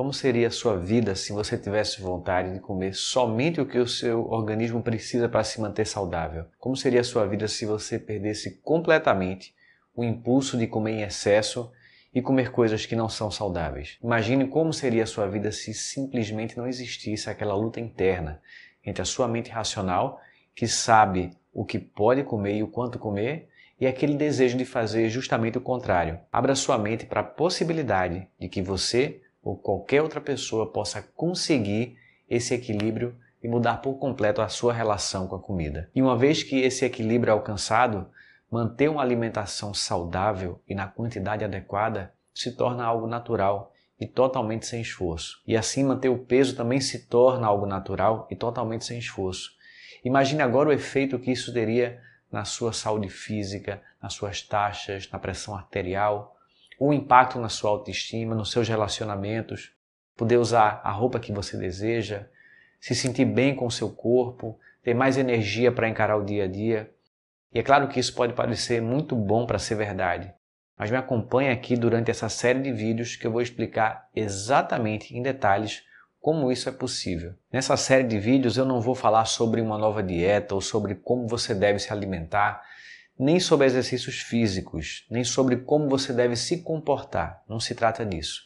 Como seria a sua vida se você tivesse vontade de comer somente o que o seu organismo precisa para se manter saudável? Como seria a sua vida se você perdesse completamente o impulso de comer em excesso e comer coisas que não são saudáveis? Imagine como seria a sua vida se simplesmente não existisse aquela luta interna entre a sua mente racional, que sabe o que pode comer e o quanto comer, e aquele desejo de fazer justamente o contrário. Abra sua mente para a possibilidade de que você ou qualquer outra pessoa possa conseguir esse equilíbrio e mudar por completo a sua relação com a comida. E uma vez que esse equilíbrio é alcançado, manter uma alimentação saudável e na quantidade adequada se torna algo natural e totalmente sem esforço. E assim manter o peso também se torna algo natural e totalmente sem esforço. Imagine agora o efeito que isso teria na sua saúde física, nas suas taxas, na pressão arterial, o impacto na sua autoestima, nos seus relacionamentos, poder usar a roupa que você deseja, se sentir bem com o seu corpo, ter mais energia para encarar o dia a dia. E é claro que isso pode parecer muito bom para ser verdade, mas me acompanhe aqui durante essa série de vídeos que eu vou explicar exatamente em detalhes como isso é possível. Nessa série de vídeos eu não vou falar sobre uma nova dieta ou sobre como você deve se alimentar, nem sobre exercícios físicos, nem sobre como você deve se comportar. Não se trata disso.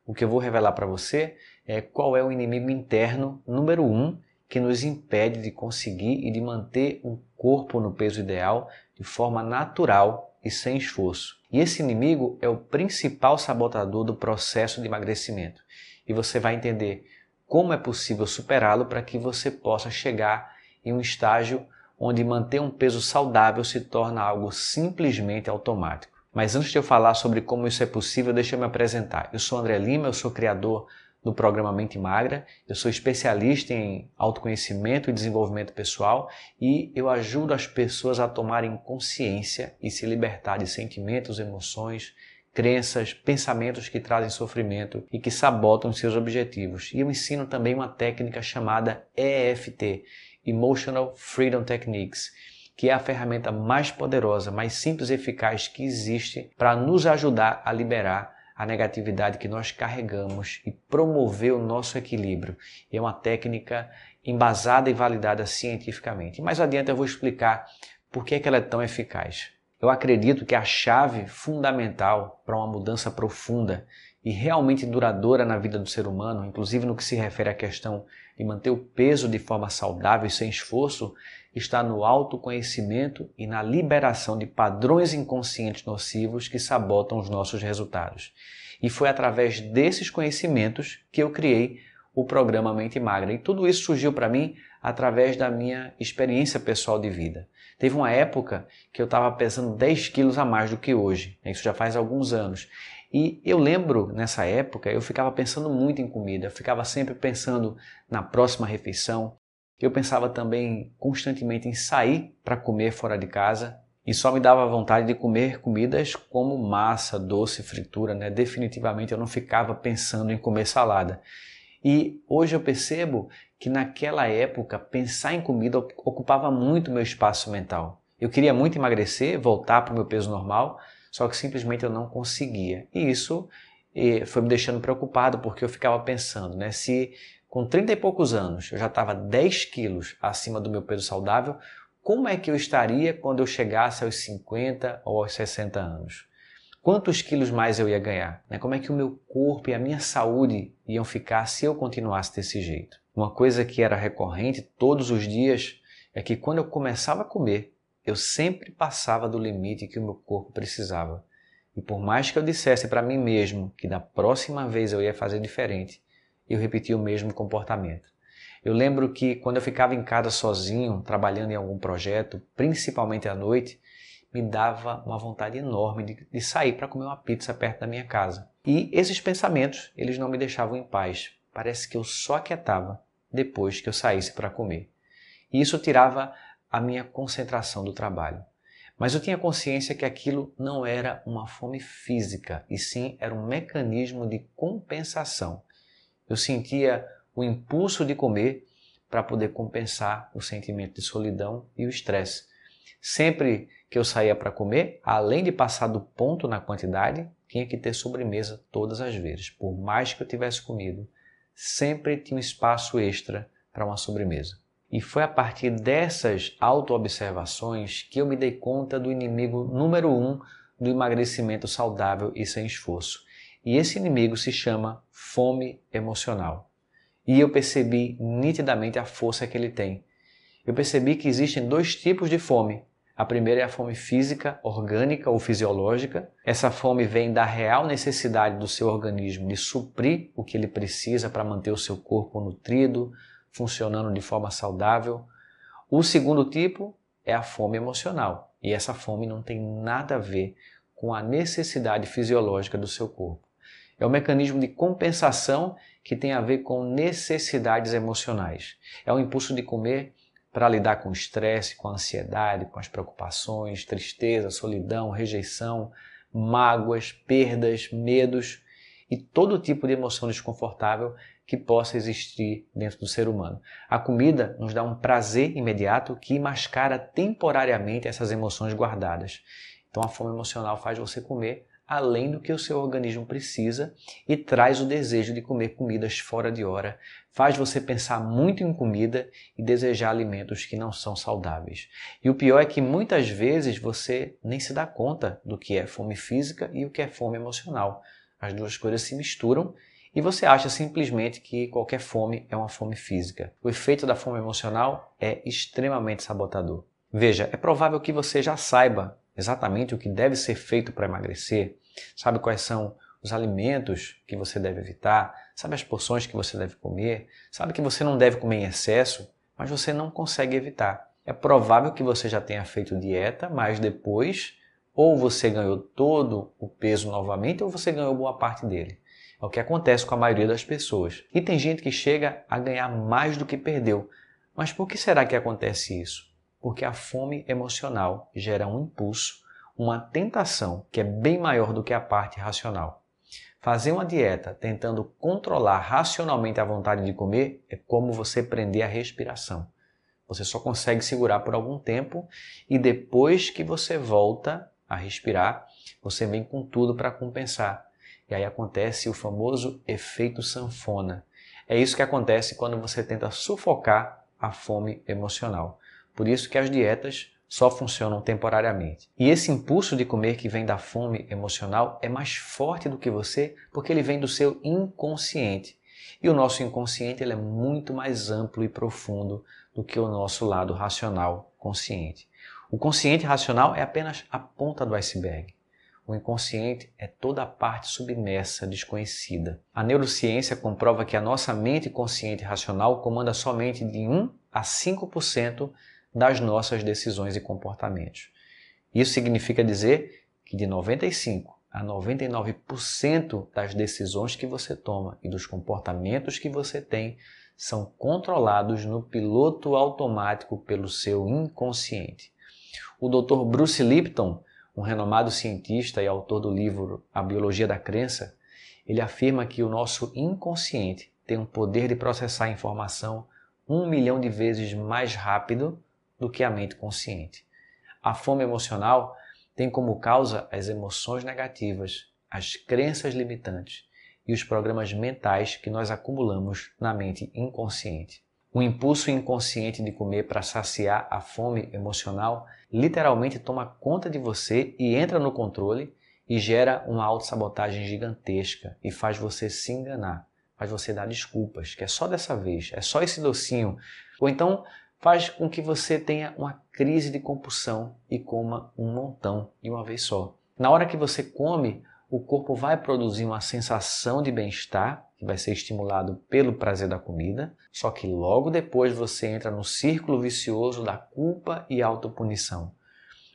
O que eu vou revelar para você é qual é o inimigo interno número 1 que nos impede de conseguir e de manter um corpo no peso ideal de forma natural e sem esforço. E esse inimigo é o principal sabotador do processo de emagrecimento. E você vai entender como é possível superá-lo para que você possa chegar em um estágio onde manter um peso saudável se torna algo simplesmente automático. Mas antes de eu falar sobre como isso é possível, deixa eu me apresentar. Eu sou André Lima, eu sou criador do programa Mente Magra, eu sou especialista em autoconhecimento e desenvolvimento pessoal e eu ajudo as pessoas a tomarem consciência e se libertar de sentimentos, emoções, crenças, pensamentos que trazem sofrimento e que sabotam seus objetivos. E eu ensino também uma técnica chamada EFT, Emotional Freedom Techniques, que é a ferramenta mais poderosa, mais simples e eficaz que existe para nos ajudar a liberar a negatividade que nós carregamos e promover o nosso equilíbrio. É uma técnica embasada e validada cientificamente. Mais adiante eu vou explicar por que ela é tão eficaz. Eu acredito que a chave fundamental para uma mudança profunda e realmente duradoura na vida do ser humano, inclusive no que se refere à questão de manter o peso de forma saudável e sem esforço, está no autoconhecimento e na liberação de padrões inconscientes nocivos que sabotam os nossos resultados. E foi através desses conhecimentos que eu criei o programa Mente Magra. E tudo isso surgiu para mim através da minha experiência pessoal de vida. Teve uma época que eu estava pesando 10 quilos a mais do que hoje. Isso já faz alguns anos. E eu lembro, nessa época, eu ficava pensando muito em comida. Eu ficava sempre pensando na próxima refeição. Eu pensava também constantemente em sair para comer fora de casa. E só me dava vontade de comer comidas como massa, doce, fritura, né? Definitivamente eu não ficava pensando em comer salada. E hoje eu percebo que naquela época pensar em comida ocupava muito meu espaço mental. Eu queria muito emagrecer, voltar para o meu peso normal, só que simplesmente eu não conseguia. E isso foi me deixando preocupado porque eu ficava pensando, né, se com 30 e poucos anos eu já estava 10 quilos acima do meu peso saudável, como é que eu estaria quando eu chegasse aos 50 ou aos 60 anos? Quantos quilos mais eu ia ganhar? Como é que o meu corpo e a minha saúde iam ficar se eu continuasse desse jeito? Uma coisa que era recorrente todos os dias é que quando eu começava a comer, eu sempre passava do limite que o meu corpo precisava. E por mais que eu dissesse para mim mesmo que da próxima vez eu ia fazer diferente, eu repetia o mesmo comportamento. Eu lembro que quando eu ficava em casa sozinho, trabalhando em algum projeto, principalmente à noite, me dava uma vontade enorme de sair para comer uma pizza perto da minha casa. E esses pensamentos, eles não me deixavam em paz. Parece que eu só aquietava depois que eu saísse para comer. E isso tirava a minha concentração do trabalho. Mas eu tinha consciência que aquilo não era uma fome física, e sim era um mecanismo de compensação. Eu sentia o impulso de comer para poder compensar o sentimento de solidão e o estresse. Sempre que eu saía para comer, além de passar do ponto na quantidade, tinha que ter sobremesa todas as vezes. Por mais que eu tivesse comido, sempre tinha um espaço extra para uma sobremesa. E foi a partir dessas auto-observações que eu me dei conta do inimigo número 1 do emagrecimento saudável e sem esforço. E esse inimigo se chama fome emocional. E eu percebi nitidamente a força que ele tem. Eu percebi que existem 2 tipos de fome. A primeira é a fome física, orgânica ou fisiológica. Essa fome vem da real necessidade do seu organismo de suprir o que ele precisa para manter o seu corpo nutrido, funcionando de forma saudável. O segundo tipo é a fome emocional. E essa fome não tem nada a ver com a necessidade fisiológica do seu corpo. É um mecanismo de compensação que tem a ver com necessidades emocionais. É o impulso de comer para lidar com o estresse, com a ansiedade, com as preocupações, tristeza, solidão, rejeição, mágoas, perdas, medos e todo tipo de emoção desconfortável que possa existir dentro do ser humano. A comida nos dá um prazer imediato que mascara temporariamente essas emoções guardadas. Então a fome emocional faz você comer além do que o seu organismo precisa e traz o desejo de comer comidas fora de hora, faz você pensar muito em comida e desejar alimentos que não são saudáveis. E o pior é que muitas vezes você nem se dá conta do que é fome física e o que é fome emocional. As duas coisas se misturam e você acha simplesmente que qualquer fome é uma fome física. O efeito da fome emocional é extremamente sabotador. Veja, é provável que você já saiba exatamente o que deve ser feito para emagrecer, sabe quais são os alimentos que você deve evitar, sabe as porções que você deve comer, sabe que você não deve comer em excesso, mas você não consegue evitar. É provável que você já tenha feito dieta, mas depois ou você ganhou todo o peso novamente ou você ganhou boa parte dele. É o que acontece com a maioria das pessoas. E tem gente que chega a ganhar mais do que perdeu. Mas por que será que acontece isso? Porque a fome emocional gera um impulso, uma tentação que é bem maior do que a parte racional. Fazer uma dieta tentando controlar racionalmente a vontade de comer é como você prender a respiração. Você só consegue segurar por algum tempo e depois que você volta a respirar, você vem com tudo para compensar. E aí acontece o famoso efeito sanfona. É isso que acontece quando você tenta sufocar a fome emocional. Por isso que as dietas só funcionam temporariamente. E esse impulso de comer que vem da fome emocional é mais forte do que você porque ele vem do seu inconsciente. E o nosso inconsciente ele é muito mais amplo e profundo do que o nosso lado racional consciente. O consciente racional é apenas a ponta do iceberg. O inconsciente é toda a parte submersa, desconhecida. A neurociência comprova que a nossa mente consciente racional comanda somente de 1 a 5% das nossas decisões e comportamentos. Isso significa dizer que de 95 a 99% das decisões que você toma e dos comportamentos que você tem são controlados no piloto automático pelo seu inconsciente. O Dr. Bruce Lipton, um renomado cientista e autor do livro A Biologia da Crença, ele afirma que o nosso inconsciente tem um poder de processar informação 1 milhão de vezes mais rápido do que a mente consciente. A fome emocional tem como causa as emoções negativas, as crenças limitantes e os programas mentais que nós acumulamos na mente inconsciente. O impulso inconsciente de comer para saciar a fome emocional literalmente toma conta de você e entra no controle e gera uma autossabotagem gigantesca e faz você se enganar, faz você dar desculpas, que é só dessa vez, é só esse docinho, ou então faz com que você tenha uma crise de compulsão e coma um montão de uma vez só. Na hora que você come, o corpo vai produzir uma sensação de bem-estar, que vai ser estimulado pelo prazer da comida, só que logo depois você entra no círculo vicioso da culpa e autopunição.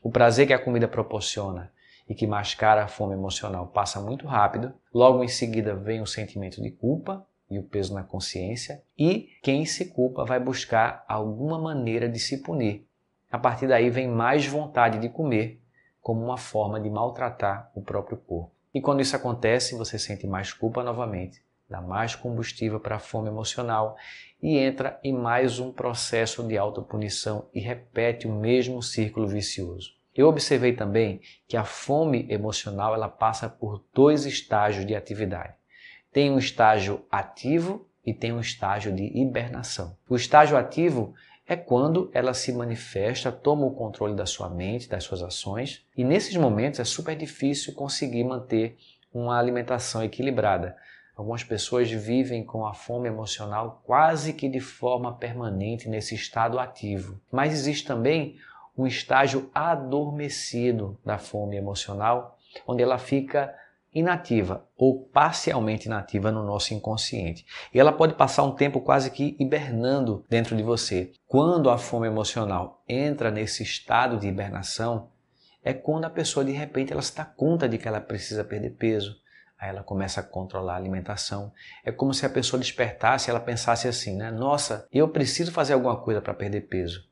O prazer que a comida proporciona e que mascara a fome emocional passa muito rápido, logo em seguida vem o sentimento de culpa e o peso na consciência, e quem se culpa vai buscar alguma maneira de se punir. A partir daí vem mais vontade de comer, como uma forma de maltratar o próprio corpo. E quando isso acontece, você sente mais culpa novamente, dá mais combustível para a fome emocional e entra em mais um processo de autopunição e repete o mesmo círculo vicioso. Eu observei também que a fome emocional ela passa por 2 estágios de atividade. Tem um estágio ativo e tem um estágio de hibernação. O estágio ativo é quando ela se manifesta, toma o controle da sua mente, das suas ações, e nesses momentos é super difícil conseguir manter uma alimentação equilibrada. Algumas pessoas vivem com a fome emocional quase que de forma permanente nesse estado ativo. Mas existe também um estágio adormecido da fome emocional, onde ela fica inativa ou parcialmente inativa no nosso inconsciente. E ela pode passar um tempo quase que hibernando dentro de você. Quando a fome emocional entra nesse estado de hibernação, é quando a pessoa de repente ela se dá conta de que ela precisa perder peso. Aí ela começa a controlar a alimentação. É como se a pessoa despertasse e ela pensasse assim, né? Nossa, eu preciso fazer alguma coisa para perder peso.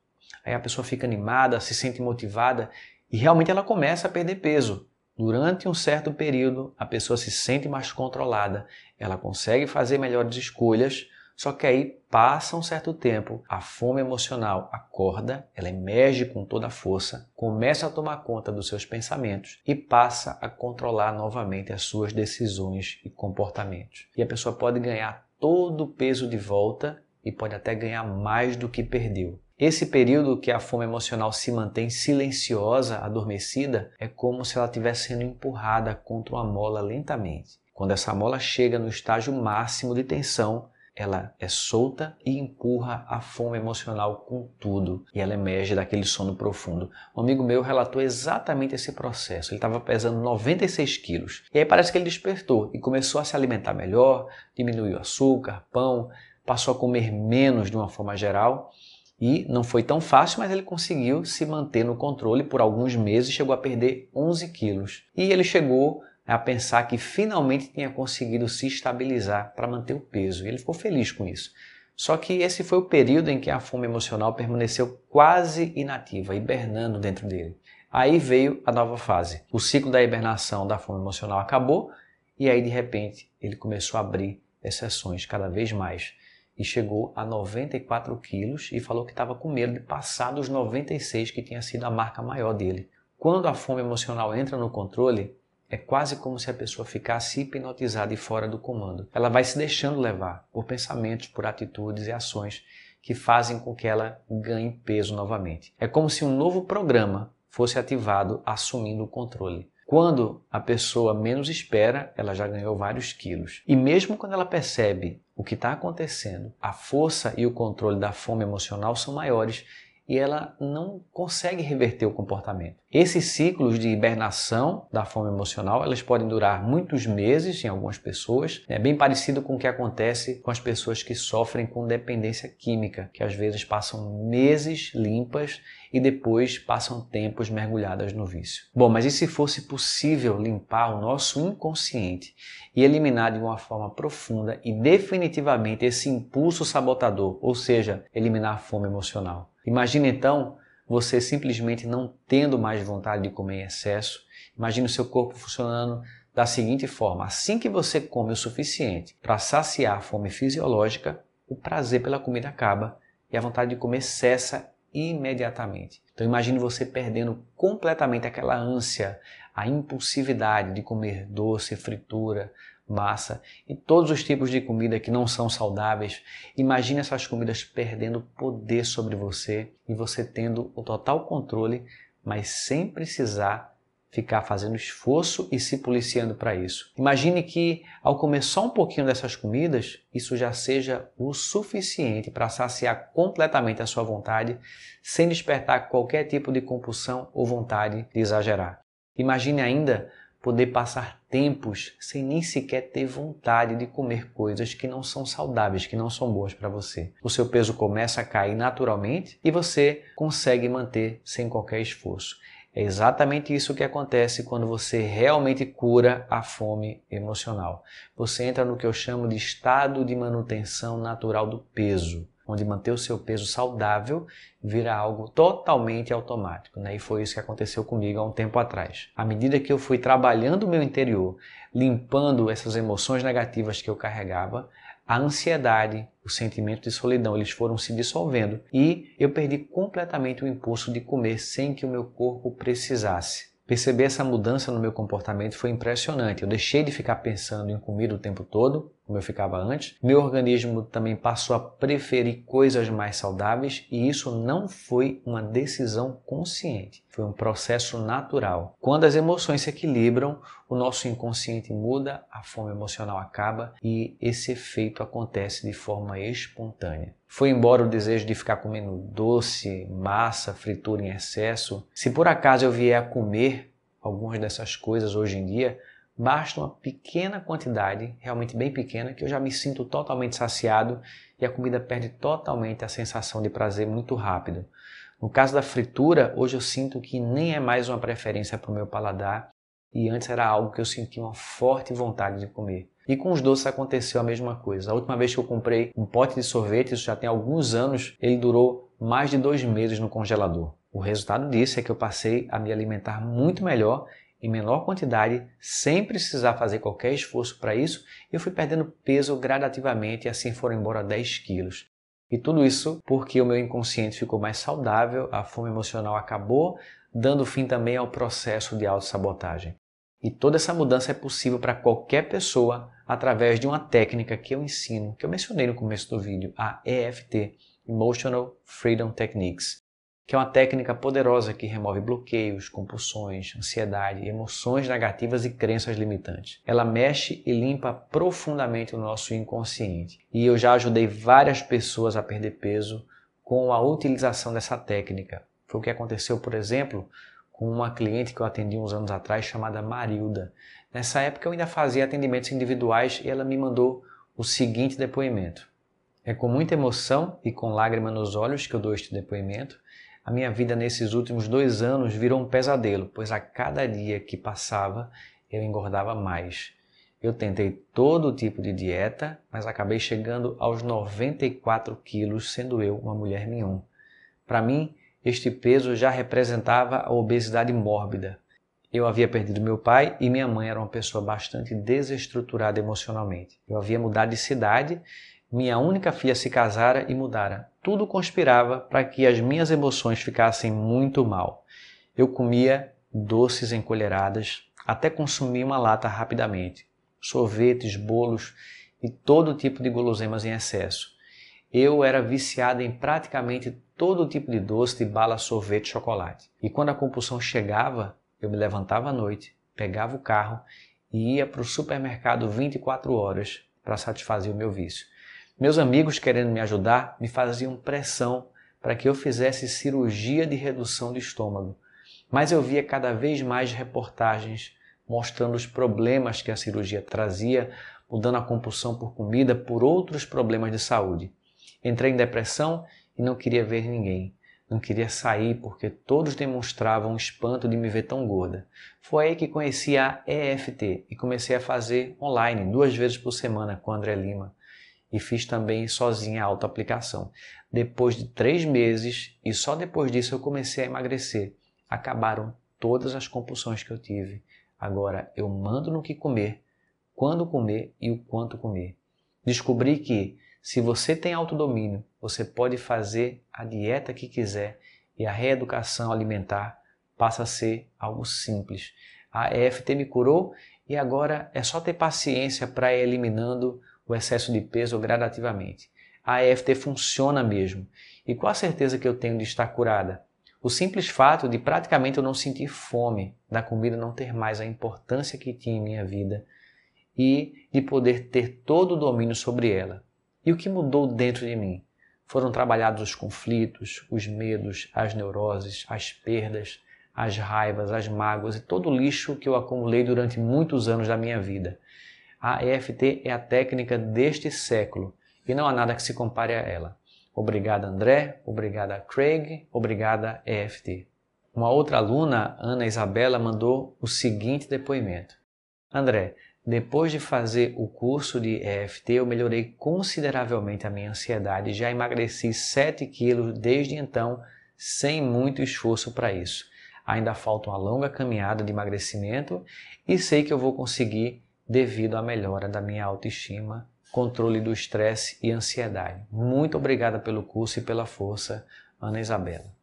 Aí a pessoa fica animada, se sente motivada e realmente ela começa a perder peso. Durante um certo período, a pessoa se sente mais controlada, ela consegue fazer melhores escolhas, só que aí passa um certo tempo, a fome emocional acorda, ela emerge com toda a força, começa a tomar conta dos seus pensamentos e passa a controlar novamente as suas decisões e comportamentos. E a pessoa pode ganhar todo o peso de volta e pode até ganhar mais do que perdeu. Esse período que a fome emocional se mantém silenciosa, adormecida, é como se ela estivesse sendo empurrada contra uma mola lentamente. Quando essa mola chega no estágio máximo de tensão, ela é solta e empurra a fome emocional com tudo e ela emerge daquele sono profundo. Um amigo meu relatou exatamente esse processo. Ele estava pesando 96 quilos e aí parece que ele despertou e começou a se alimentar melhor, diminuiu o açúcar, pão, passou a comer menos de uma forma geral. E não foi tão fácil, mas ele conseguiu se manter no controle por alguns meses, chegou a perder 11 quilos. E ele chegou a pensar que finalmente tinha conseguido se estabilizar para manter o peso. E ele ficou feliz com isso. Só que esse foi o período em que a fome emocional permaneceu quase inativa, hibernando dentro dele. Aí veio a nova fase. O ciclo da hibernação da fome emocional acabou e aí de repente ele começou a abrir exceções cada vez mais. E chegou a 94 quilos e falou que estava com medo de passar dos 96, que tinha sido a marca maior dele. Quando a fome emocional entra no controle, é quase como se a pessoa ficasse hipnotizada e fora do comando. Ela vai se deixando levar por pensamentos, por atitudes e ações que fazem com que ela ganhe peso novamente. É como se um novo programa fosse ativado assumindo o controle. Quando a pessoa menos espera, ela já ganhou vários quilos. E mesmo quando ela percebe o que está acontecendo, a força e o controle da fome emocional são maiores e ela não consegue reverter o comportamento. Esses ciclos de hibernação da fome emocional, elas podem durar muitos meses em algumas pessoas. É bem parecido com o que acontece com as pessoas que sofrem com dependência química, que às vezes passam meses limpas e depois passam tempos mergulhadas no vício. Bom, mas e se fosse possível limpar o nosso inconsciente e eliminar de uma forma profunda e definitivamente esse impulso sabotador, ou seja, eliminar a fome emocional? Imagine então você simplesmente não tendo mais vontade de comer em excesso. Imagine o seu corpo funcionando da seguinte forma: assim que você come o suficiente para saciar a fome fisiológica, o prazer pela comida acaba e a vontade de comer cessa imediatamente. Então imagine você perdendo completamente aquela ânsia, a impulsividade de comer doce, fritura, massa e todos os tipos de comida que não são saudáveis. Imagine essas comidas perdendo poder sobre você e você tendo o total controle, mas sem precisar ficar fazendo esforço e se policiando para isso. Imagine que ao comer só um pouquinho dessas comidas, isso já seja o suficiente para saciar completamente a sua vontade, sem despertar qualquer tipo de compulsão ou vontade de exagerar. Imagine ainda poder passar tempos sem nem sequer ter vontade de comer coisas que não são saudáveis, que não são boas para você. O seu peso começa a cair naturalmente e você consegue manter sem qualquer esforço. É exatamente isso que acontece quando você realmente cura a fome emocional. Você entra no que eu chamo de estado de manutenção natural do peso, onde manter o seu peso saudável vira algo totalmente automático, né? E foi isso que aconteceu comigo há um tempo atrás. À medida que eu fui trabalhando o meu interior, limpando essas emoções negativas que eu carregava, a ansiedade, o sentimento de solidão, eles foram se dissolvendo e eu perdi completamente o impulso de comer sem que o meu corpo precisasse. Perceber essa mudança no meu comportamento foi impressionante. Eu deixei de ficar pensando em comida o tempo todo, como eu ficava antes. Meu organismo também passou a preferir coisas mais saudáveis e isso não foi uma decisão consciente. Foi um processo natural. Quando as emoções se equilibram, o nosso inconsciente muda, a fome emocional acaba e esse efeito acontece de forma espontânea. Foi embora o desejo de ficar comendo doce, massa, fritura em excesso. Se por acaso eu vier a comer algumas dessas coisas hoje em dia, basta uma pequena quantidade, realmente bem pequena, que eu já me sinto totalmente saciado e a comida perde totalmente a sensação de prazer muito rápido. No caso da fritura, hoje eu sinto que nem é mais uma preferência para o meu paladar e antes era algo que eu sentia uma forte vontade de comer. E com os doces aconteceu a mesma coisa. A última vez que eu comprei um pote de sorvete, isso já tem alguns anos, ele durou mais de 2 meses no congelador. O resultado disso é que eu passei a me alimentar muito melhor, em menor quantidade, sem precisar fazer qualquer esforço para isso, e eu fui perdendo peso gradativamente e assim foram embora 10 quilos. E tudo isso porque o meu inconsciente ficou mais saudável, a fome emocional acabou, dando fim também ao processo de autossabotagem. E toda essa mudança é possível para qualquer pessoa através de uma técnica que eu ensino, que eu mencionei no começo do vídeo, a EFT, Emotional Freedom Techniques, que é uma técnica poderosa que remove bloqueios, compulsões, ansiedade, emoções negativas e crenças limitantes. Ela mexe e limpa profundamente o nosso inconsciente. E eu já ajudei várias pessoas a perder peso com a utilização dessa técnica. Foi o que aconteceu, por exemplo, com uma cliente que eu atendi uns anos atrás chamada Marilda. Nessa época eu ainda fazia atendimentos individuais e ela me mandou o seguinte depoimento. É com muita emoção e com lágrima nos olhos que eu dou este depoimento. A minha vida nesses últimos 2 anos virou um pesadelo, pois a cada dia que passava eu engordava mais. Eu tentei todo tipo de dieta, mas acabei chegando aos 94 quilos, sendo eu uma mulher mignon. Para mim, este peso já representava a obesidade mórbida. Eu havia perdido meu pai e minha mãe era uma pessoa bastante desestruturada emocionalmente. Eu havia mudado de cidade, minha única filha se casara e mudara. Tudo conspirava para que as minhas emoções ficassem muito mal. Eu comia doces em colheradas, até consumia uma lata rapidamente, sorvetes, bolos e todo tipo de guloseimas em excesso. Eu era viciado em praticamente todo tipo de doce, de bala, sorvete, chocolate. E quando a compulsão chegava, eu me levantava à noite, pegava o carro e ia para o supermercado 24 horas para satisfazer o meu vício. Meus amigos, querendo me ajudar, me faziam pressão para que eu fizesse cirurgia de redução de estômago. Mas eu via cada vez mais reportagens mostrando os problemas que a cirurgia trazia, mudando a compulsão por comida por outros problemas de saúde. Entrei em depressão e não queria ver ninguém. Não queria sair porque todos demonstravam espanto de me ver tão gorda. Foi aí que conheci a EFT e comecei a fazer online 2 vezes por semana com André Lima. E fiz também sozinha a autoaplicação. Depois de 3 meses, e só depois disso eu comecei a emagrecer. Acabaram todas as compulsões que eu tive. Agora eu mando no que comer, quando comer e o quanto comer. Descobri que se você tem autodomínio, você pode fazer a dieta que quiser e a reeducação alimentar passa a ser algo simples. A EFT me curou e agora é só ter paciência para ir eliminando o excesso de peso gradativamente. A EFT funciona mesmo e qual a certeza que eu tenho de estar curada? O simples fato de praticamente eu não sentir fome, da comida não ter mais a importância que tinha em minha vida e de poder ter todo o domínio sobre ela. E o que mudou dentro de mim? Foram trabalhados os conflitos, os medos, as neuroses, as perdas, as raivas, as mágoas e todo o lixo que eu acumulei durante muitos anos da minha vida. A EFT é a técnica deste século e não há nada que se compare a ela. Obrigado, André. Obrigada, Craig. Obrigada, EFT. Uma outra aluna, Ana Isabela, mandou o seguinte depoimento. André, depois de fazer o curso de EFT, eu melhorei consideravelmente a minha ansiedade e já emagreci 7 quilos desde então, sem muito esforço para isso. Ainda falta uma longa caminhada de emagrecimento e sei que eu vou conseguir devido à melhora da minha autoestima, controle do estresse e ansiedade. Muito obrigada pelo curso e pela força, Ana Isabela.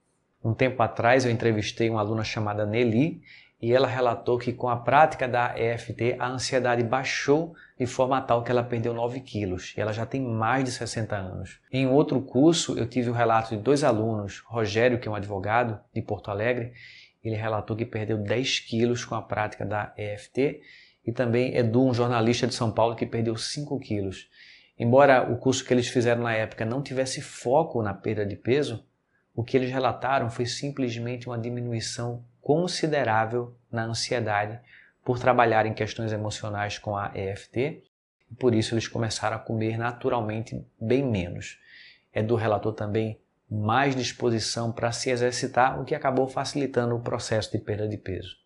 Um tempo atrás eu entrevistei uma aluna chamada Nelly e ela relatou que com a prática da EFT a ansiedade baixou de forma tal que ela perdeu 9 quilos e ela já tem mais de 60 anos. Em outro curso eu tive o relato de 2 alunos, Rogério, que é um advogado de Porto Alegre, ele relatou que perdeu 10 quilos com a prática da EFT, e também Edu, um jornalista de São Paulo, que perdeu 5 quilos. Embora o curso que eles fizeram na época não tivesse foco na perda de peso, o que eles relataram foi simplesmente uma diminuição considerável na ansiedade por trabalhar em questões emocionais com a EFT, e por isso eles começaram a comer naturalmente bem menos. Edu relatou também mais disposição para se exercitar, o que acabou facilitando o processo de perda de peso.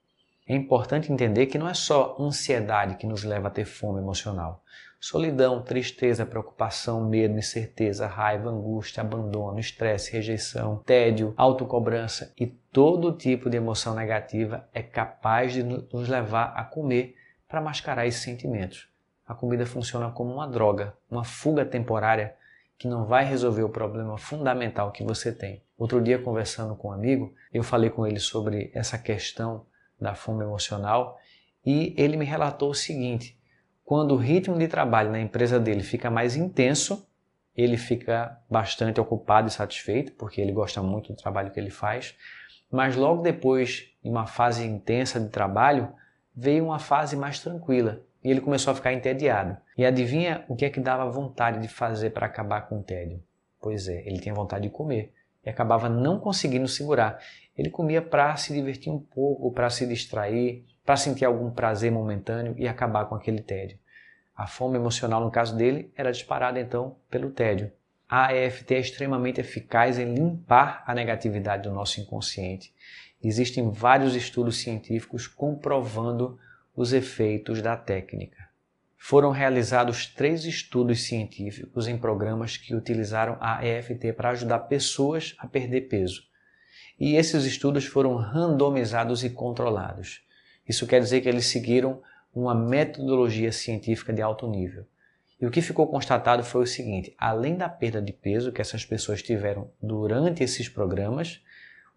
É importante entender que não é só ansiedade que nos leva a ter fome emocional. Solidão, tristeza, preocupação, medo, incerteza, raiva, angústia, abandono, estresse, rejeição, tédio, autocobrança e todo tipo de emoção negativa é capaz de nos levar a comer para mascarar esses sentimentos. A comida funciona como uma droga, uma fuga temporária que não vai resolver o problema fundamental que você tem. Outro dia, conversando com um amigo, eu falei com ele sobre essa questão da fome emocional e ele me relatou o seguinte: quando o ritmo de trabalho na empresa dele fica mais intenso, ele fica bastante ocupado e satisfeito, porque ele gosta muito do trabalho que ele faz, mas logo depois de uma fase intensa de trabalho, veio uma fase mais tranquila e ele começou a ficar entediado. E adivinha o que é que dava vontade de fazer para acabar com o tédio? Pois é, ele tinha vontade de comer e acabava não conseguindo segurar. Ele comia para se divertir um pouco, para se distrair, para sentir algum prazer momentâneo e acabar com aquele tédio. A fome emocional, no caso dele, era disparada então pelo tédio. A EFT é extremamente eficaz em limpar a negatividade do nosso inconsciente. Existem vários estudos científicos comprovando os efeitos da técnica. Foram realizados 3 estudos científicos em programas que utilizaram a EFT para ajudar pessoas a perder peso. E esses estudos foram randomizados e controlados. Isso quer dizer que eles seguiram uma metodologia científica de alto nível. E o que ficou constatado foi o seguinte: além da perda de peso que essas pessoas tiveram durante esses programas,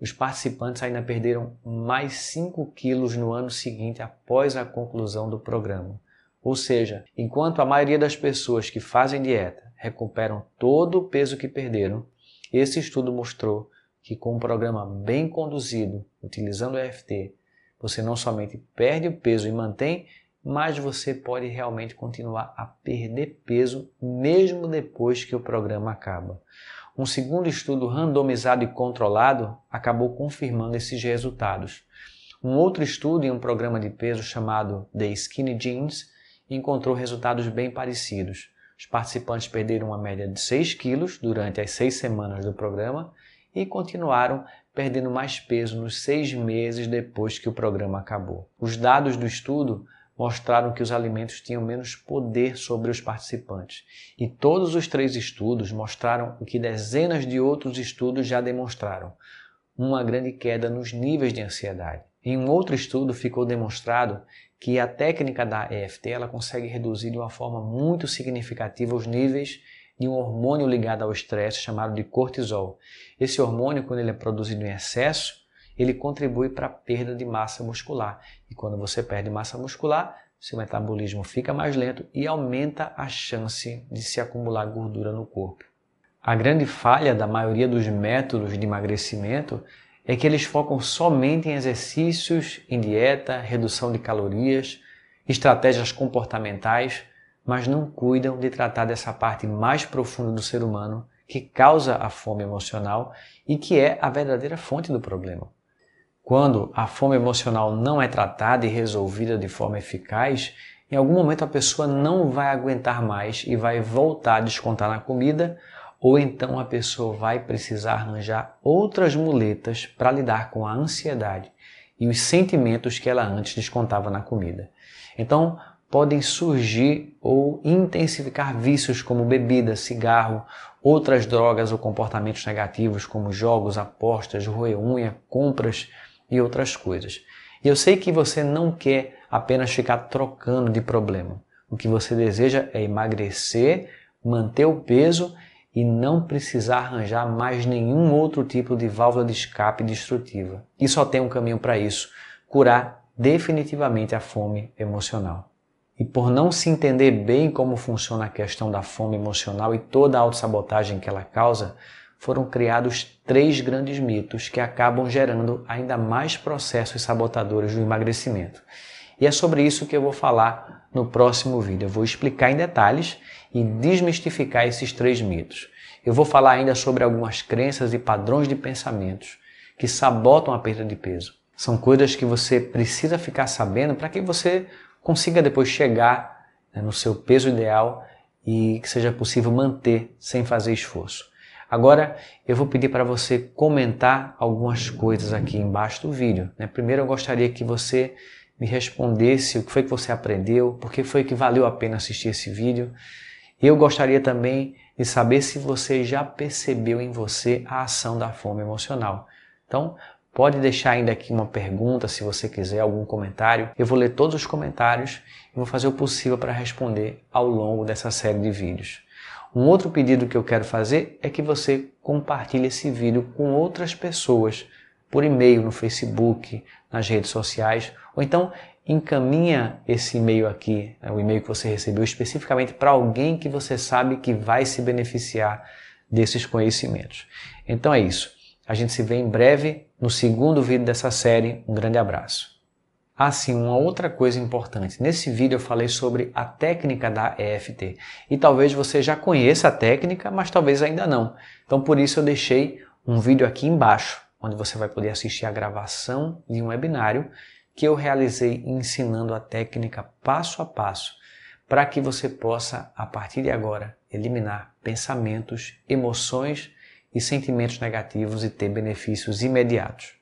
os participantes ainda perderam mais 5 quilos no ano seguinte após a conclusão do programa. Ou seja, enquanto a maioria das pessoas que fazem dieta recuperam todo o peso que perderam, esse estudo mostrou que com um programa bem conduzido, utilizando o EFT, você não somente perde o peso e mantém, mas você pode realmente continuar a perder peso mesmo depois que o programa acaba. Um segundo estudo randomizado e controlado acabou confirmando esses resultados. Um outro estudo em um programa de peso chamado The Skinny Jeans encontrou resultados bem parecidos. Os participantes perderam uma média de 6 quilos durante as 6 semanas do programa e continuaram perdendo mais peso nos 6 meses depois que o programa acabou. Os dados do estudo mostraram que os alimentos tinham menos poder sobre os participantes. E todos os 3 estudos mostraram o que dezenas de outros estudos já demonstraram: uma grande queda nos níveis de ansiedade. Em um outro estudo ficou demonstrado que a técnica da EFT ela consegue reduzir de uma forma muito significativa os níveis de um hormônio ligado ao estresse chamado de cortisol. Esse hormônio, quando ele é produzido em excesso, ele contribui para a perda de massa muscular. E quando você perde massa muscular, seu metabolismo fica mais lento e aumenta a chance de se acumular gordura no corpo. A grande falha da maioria dos métodos de emagrecimento é que eles focam somente em exercícios, em dieta, redução de calorias, estratégias comportamentais, mas não cuidam de tratar dessa parte mais profunda do ser humano que causa a fome emocional e que é a verdadeira fonte do problema. Quando a fome emocional não é tratada e resolvida de forma eficaz, em algum momento a pessoa não vai aguentar mais e vai voltar a descontar na comida, ou então a pessoa vai precisar arranjar outras muletas para lidar com a ansiedade e os sentimentos que ela antes descontava na comida. Então, podem surgir ou intensificar vícios como bebida, cigarro, outras drogas ou comportamentos negativos como jogos, apostas, roer unha, compras e outras coisas. E eu sei que você não quer apenas ficar trocando de problema. O que você deseja é emagrecer, manter o peso e não precisar arranjar mais nenhum outro tipo de válvula de escape destrutiva. E só tem um caminho para isso: curar definitivamente a fome emocional. E por não se entender bem como funciona a questão da fome emocional e toda a autossabotagem que ela causa, foram criados 3 grandes mitos que acabam gerando ainda mais processos sabotadores do emagrecimento. E é sobre isso que eu vou falar no próximo vídeo. Eu vou explicar em detalhes e desmistificar esses 3 mitos. Eu vou falar ainda sobre algumas crenças e padrões de pensamentos que sabotam a perda de peso. São coisas que você precisa ficar sabendo para que você consiga depois chegar no seu peso ideal e que seja possível manter sem fazer esforço. Agora eu vou pedir para você comentar algumas coisas aqui embaixo do vídeo. Primeiro eu gostaria que você me respondesse o que foi que você aprendeu, por que foi que valeu a pena assistir esse vídeo. Eu gostaria também de saber se você já percebeu em você a ação da fome emocional. Então, pode deixar ainda aqui uma pergunta, se você quiser, algum comentário. Eu vou ler todos os comentários e vou fazer o possível para responder ao longo dessa série de vídeos. Um outro pedido que eu quero fazer é que você compartilhe esse vídeo com outras pessoas, por e-mail, no Facebook, nas redes sociais, ou então encaminha esse e-mail aqui, o e-mail que você recebeu, especificamente para alguém que você sabe que vai se beneficiar desses conhecimentos. Então é isso. A gente se vê em breve no segundo vídeo dessa série. Um grande abraço. Sim, uma outra coisa importante. Nesse vídeo eu falei sobre a técnica da EFT. E talvez você já conheça a técnica, mas talvez ainda não. Então por isso eu deixei um vídeo aqui embaixo, onde você vai poder assistir a gravação de um webinário que eu realizei ensinando a técnica passo a passo, para que você possa, a partir de agora, eliminar pensamentos, emoções e sentimentos negativos e ter benefícios imediatos.